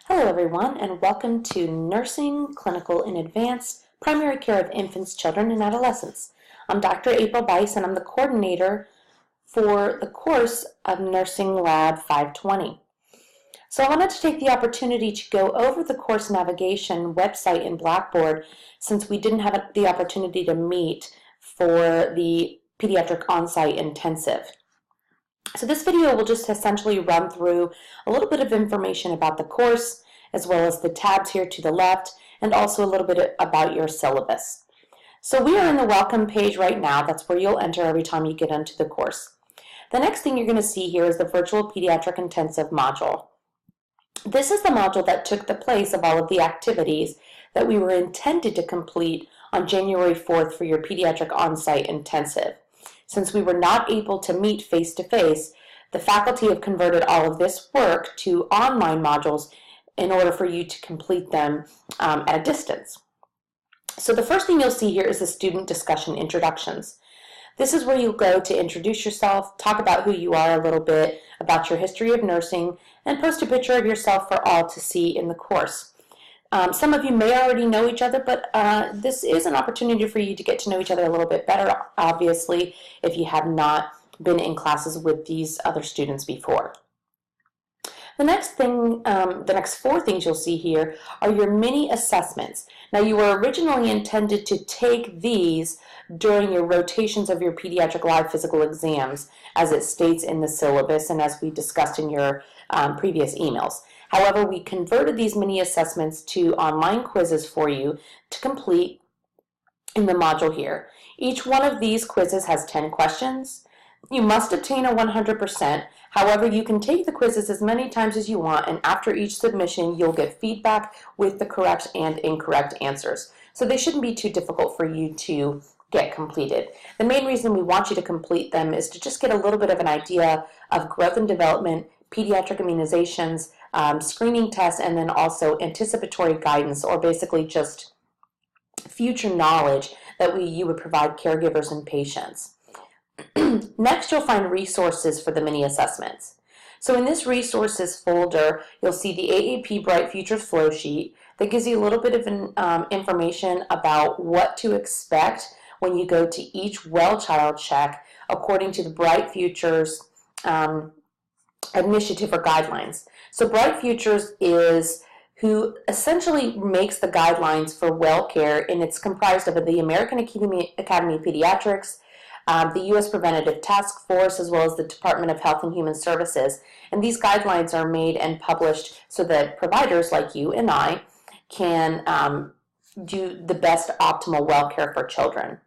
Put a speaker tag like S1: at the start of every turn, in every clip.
S1: Hello everyone, and welcome to Nursing Clinical and Advanced Primary Care of Infants, Children, and Adolescents. I'm Dr. April Bice, and I'm the coordinator for the course of Nursing Lab 520. So I wanted to take the opportunity to go over the course navigation website in Blackboard since we didn't have the opportunity to meet for the pediatric on-site intensive. So this video will just essentially run through a little bit of information about the course, as well as the tabs here to the left, and also a little bit about your syllabus. So we are in the welcome page right now. That's where you'll enter every time you get into the course. The next thing you're going to see here is the Virtual Pediatric Intensive module. This is the module that took the place of all of the activities that we were intended to complete on January 4th for your pediatric on-site intensive. Since we were not able to meet face-to-face, the faculty have converted all of this work to online modules in order for you to complete them at a distance. So the first thing you'll see here is the student discussion introductions. This is where you'll go to introduce yourself, talk about who you are a little bit, about your history of nursing, and post a picture of yourself for all to see in the course. Some of you may already know each other, but this is an opportunity for you to get to know each other a little bit better, obviously, if you have not been in classes with these other students before. The next four things you'll see here are your mini assessments. Now, you were originally intended to take these during your rotations of your pediatric live physical exams, as it states in the syllabus and as we discussed in your previous emails. However, we converted these mini assessments to online quizzes for you to complete in the module here. Each one of these quizzes has 10 questions. You must obtain a 100%. However, you can take the quizzes as many times as you want, and after each submission, you'll get feedback with the correct and incorrect answers. So they shouldn't be too difficult for you to get completed. The main reason we want you to complete them is to just get a little bit of an idea of growth and development, pediatric immunizations, screening tests, and then also anticipatory guidance, or basically just future knowledge that you would provide caregivers and patients. Next, you'll find resources for the mini assessments. So in this resources folder, you'll see the AAP Bright Futures flow sheet that gives you a little bit of information about what to expect when you go to each well child check according to the Bright Futures initiative or guidelines. So Bright Futures is who essentially makes the guidelines for well care, and it's comprised of the American Academy of Pediatrics, the U.S. Preventative Task Force, as well as the Department of Health and Human Services. And these guidelines are made and published so that providers like you and I can do the best optimal well care for children.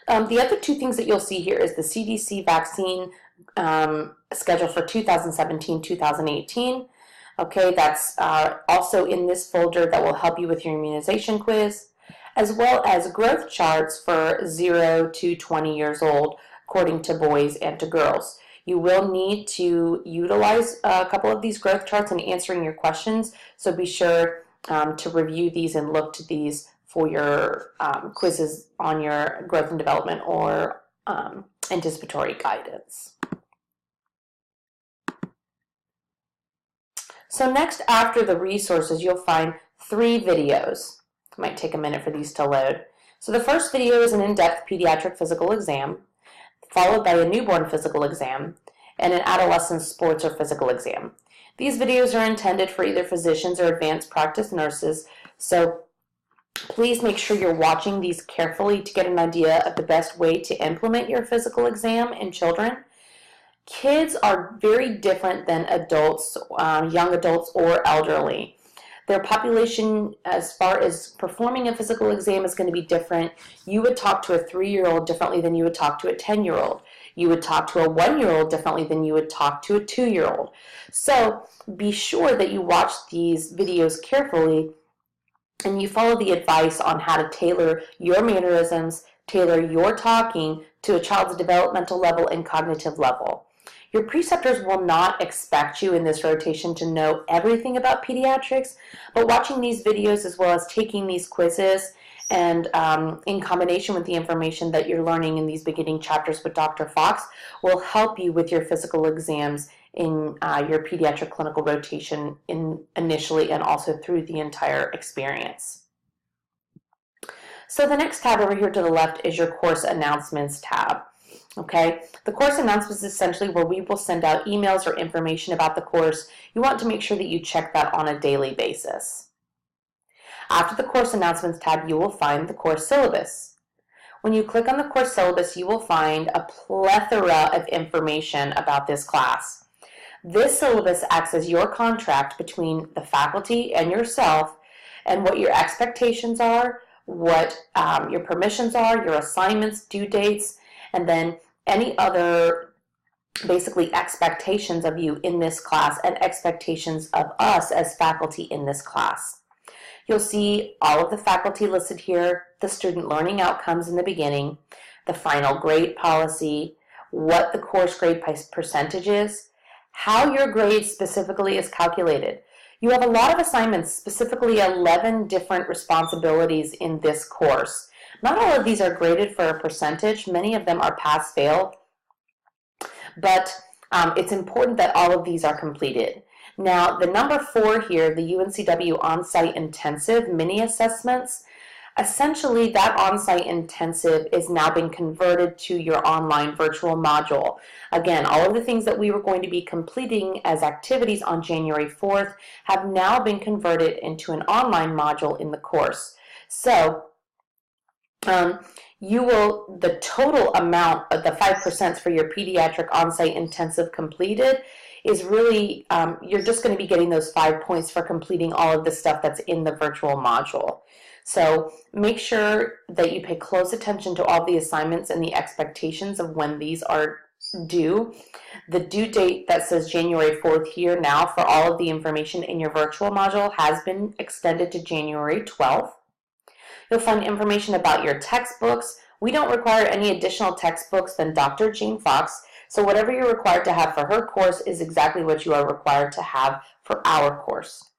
S1: The other two things that you'll see here is the CDC vaccine schedule for 2017-2018. Okay, that's also in this folder that will help you with your immunization quiz, as well as growth charts for 0 to 20 years old, according to boys and to girls. You will need to utilize a couple of these growth charts in answering your questions, so be sure to review these and look to these for your quizzes on your growth and development or anticipatory guidance. So next, after the resources, you'll find 3 videos. It might take a minute for these to load. So the first video is an in-depth pediatric physical exam, followed by a newborn physical exam, and an adolescent sports or physical exam. These videos are intended for either physicians or advanced practice nurses, so please make sure you're watching these carefully to get an idea of the best way to implement your physical exam in children. Kids are very different than adults, young adults or elderly. Their population, as far as performing a physical exam, is going to be different. You would talk to a 3-year-old differently than you would talk to a 10-year-old. You would talk to a 1-year-old differently than you would talk to a 2-year-old. So be sure that you watch these videos carefully and you follow the advice on how to tailor your mannerisms, tailor your talking to a child's developmental level and cognitive level. Your preceptors will not expect you in this rotation to know everything about pediatrics, but watching these videos as well as taking these quizzes and in combination with the information that you're learning in these beginning chapters with Dr. Fox will help you with your physical exams in your pediatric clinical rotation initially and also through the entire experience. So the next tab over here to the left is your course announcements tab. Okay, the course announcements is essentially where we will send out emails or information about the course. You want to make sure that you check that on a daily basis. After the course announcements tab, you will find the course syllabus. When you click on the course syllabus, you will find a plethora of information about this class. This syllabus acts as your contract between the faculty and yourself, and what your expectations are, what your permissions are, your assignments, due dates, and then any other basically expectations of you in this class and expectations of us as faculty in this class. You'll see all of the faculty listed here, the student learning outcomes in the beginning, the final grade policy, what the course grade percentage is, how your grade specifically is calculated. You have a lot of assignments, specifically 11 different responsibilities in this course. Not all of these are graded for a percentage. Many of them are pass-fail, but it's important that all of these are completed. Now, the number 4 here, the UNCW On-Site Intensive mini assessments, essentially that on-site intensive is now being converted to your online virtual module. Again, all of the things that we were going to be completing as activities on January 4th have now been converted into an online module in the course. So the total amount of the 5% for your pediatric on-site intensive completed is really, you're just going to be getting those 5 points for completing all of the stuff that's in the virtual module. So make sure that you pay close attention to all the assignments and the expectations of when these are due. The due date that says January 4th here now for all of the information in your virtual module has been extended to January 12th. You'll find information about your textbooks. We don't require any additional textbooks than Dr. Jane Fox, so whatever you're required to have for her course is exactly what you are required to have for our course.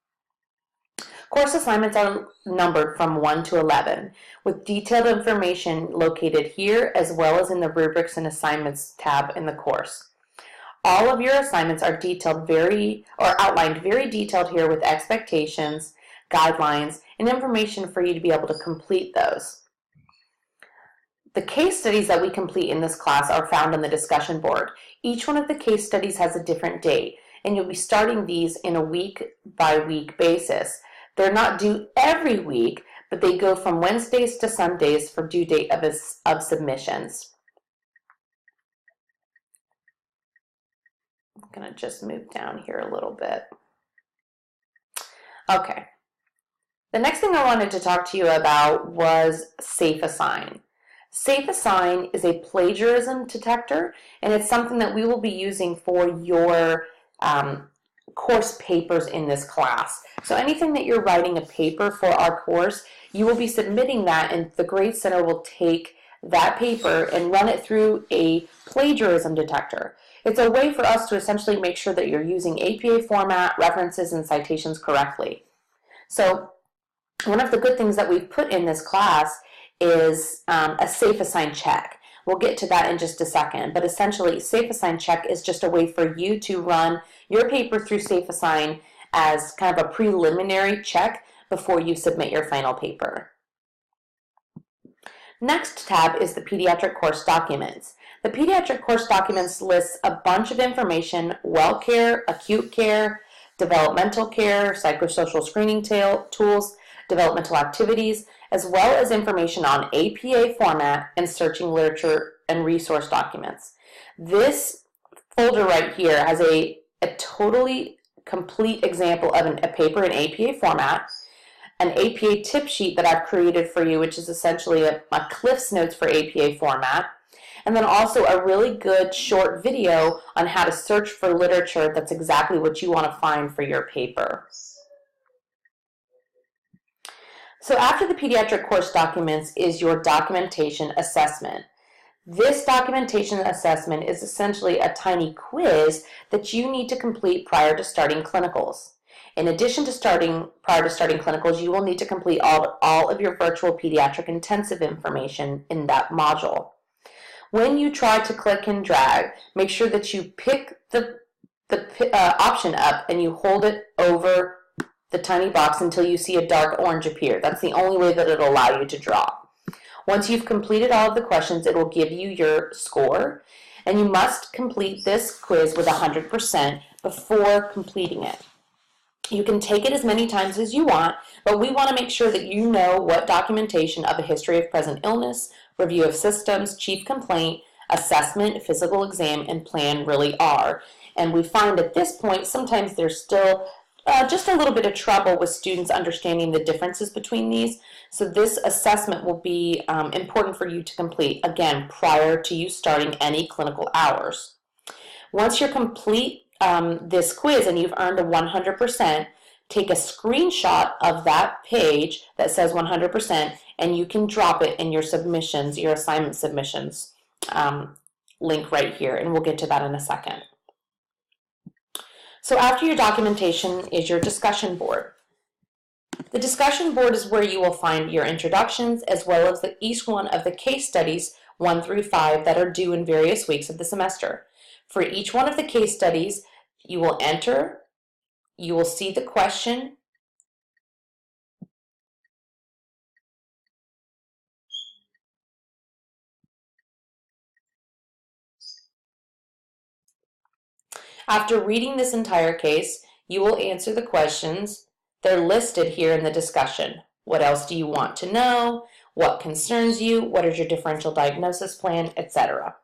S1: Course assignments are numbered from 1 to 11, with detailed information located here as well as in the rubrics and assignments tab in the course. All of your assignments are outlined very detailed here with expectations, guidelines, and information for you to be able to complete those. The case studies that we complete in this class are found on the discussion board. Each one of the case studies has a different date, and you'll be starting these in a week-by-week basis. They're not due every week, but they go from Wednesdays to Sundays for due date of submissions. I'm going to just move down here a little bit. Okay. The next thing I wanted to talk to you about was Safe Assign. Safe Assign is a plagiarism detector, and it's something that we will be using for your course papers in this class. So anything that you're writing a paper for our course, you will be submitting that, and the Grade Center will take that paper and run it through a plagiarism detector. It's a way for us to essentially make sure that you're using APA format, references, and citations correctly. So one of the good things that we've put in this class is a Safe Assign check. We'll get to that in just a second, but essentially Safe Assign check is just a way for you to run your paper through Safe Assign as kind of a preliminary check before you submit your final paper. Next tab is the Pediatric Course Documents. The Pediatric Course Documents lists a bunch of information: well care, acute care, developmental care, psychosocial screening tools, developmental activities, as well as information on APA format and searching literature and resource documents. This folder right here has a totally complete example of a paper in APA format, an APA tip sheet that I've created for you, which is essentially a Cliff's Notes for APA format, and then also a really good short video on how to search for literature that's exactly what you want to find for your paper. So after the Pediatric Course Documents is your documentation assessment. This documentation assessment is essentially a tiny quiz that you need to complete prior to starting clinicals. In addition to prior to starting clinicals, you will need to complete all of your virtual pediatric intensive information in that module. When you try to click and drag, make sure that you pick the the option up and you hold it over the tiny box until you see a dark orange appear. That's the only way that it'll allow you to draw. Once you've completed all of the questions, it will give you your score, and you must complete this quiz with 100% before completing it. You can take it as many times as you want, but we want to make sure that you know what documentation of a history of present illness, review of systems, chief complaint, assessment, physical exam, and plan really are. And we find at this point, sometimes there's still just a little bit of trouble with students understanding the differences between these. So this assessment will be important for you to complete, again, prior to you starting any clinical hours. Once you're complete this quiz and you've earned a 100%, take a screenshot of that page that says 100% and you can drop it in your submissions, your assignment submissions link right here, and we'll get to that in a second. So after your documentation is your discussion board. The discussion board is where you will find your introductions as well as each one of the case studies 1 through 5 that are due in various weeks of the semester. For each one of the case studies, you will enter, you will see the question, after reading this entire case, you will answer the questions. They're listed here in the discussion. What else do you want to know? What concerns you? What is your differential diagnosis plan, etc.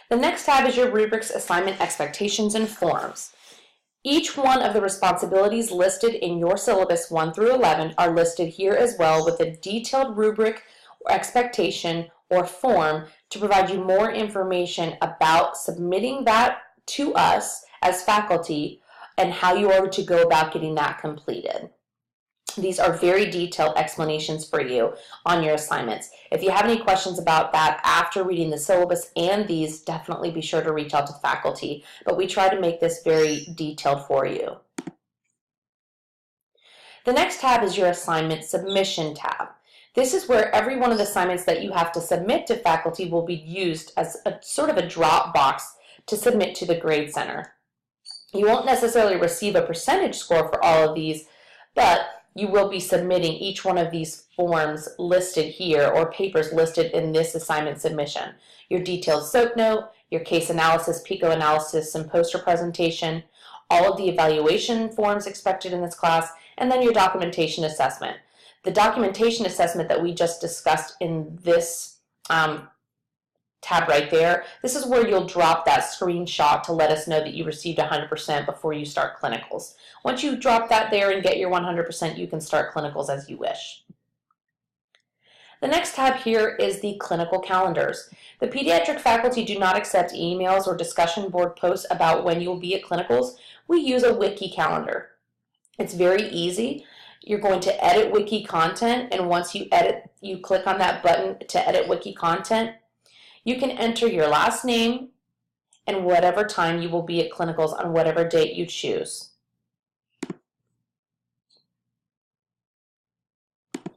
S1: The next tab is your rubrics, assignment expectations, and forms. Each one of the responsibilities listed in your syllabus 1 through 11 are listed here as well with a detailed rubric or expectation or form to provide you more information about submitting that to us as faculty and how you are to go about getting that completed. These are very detailed explanations for you on your assignments. If you have any questions about that after reading the syllabus and these, definitely be sure to reach out to the faculty, but we try to make this very detailed for you. The next tab is your assignment submission tab. This is where every one of the assignments that you have to submit to faculty will be used as a sort of a drop box to submit to the grade center. You won't necessarily receive a percentage score for all of these, but you will be submitting each one of these forms listed here or papers listed in this assignment submission. Your detailed SOAP note, your case analysis, PICO analysis, and poster presentation, all of the evaluation forms expected in this class, and then your documentation assessment. The documentation assessment that we just discussed in this tab right there, this is where you'll drop that screenshot to let us know that you received 100% before you start clinicals. Once you drop that there and get your 100%, you can start clinicals as you wish. The next tab here is the clinical calendars. The pediatric faculty do not accept emails or discussion board posts about when you'll be at clinicals. We use a wiki calendar. It's very easy. You're going to edit wiki content, and once you edit, you click on that button to edit wiki content. You can enter your last name and whatever time you will be at clinicals on whatever date you choose.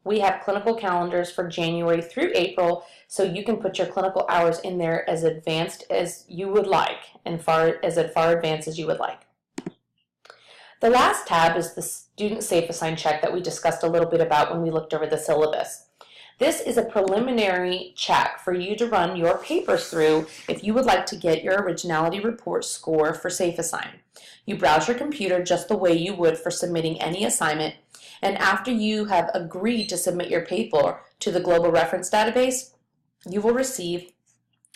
S1: We have clinical calendars for January through April, so you can put your clinical hours in there as advanced as you would like and far advanced as you would like. The last tab is the student safe assign check that we discussed a little bit about when we looked over the syllabus. This is a preliminary check for you to run your papers through if you would like to get your originality report score for SafeAssign. You browse your computer just the way you would for submitting any assignment, and after you have agreed to submit your paper to the Global Reference Database, you will receive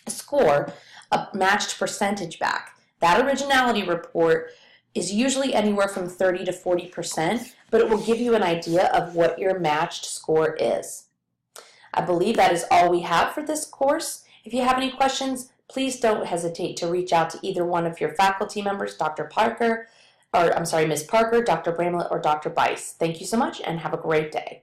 S1: a score, a matched percentage back. That originality report is usually anywhere from 30 to 40%, but it will give you an idea of what your matched score is. I believe that is all we have for this course. If you have any questions, please don't hesitate to reach out to either one of your faculty members, Dr. Parker, or I'm sorry, Ms. Parker, Dr. Bramlett, or Dr. Bice. Thank you so much and have a great day.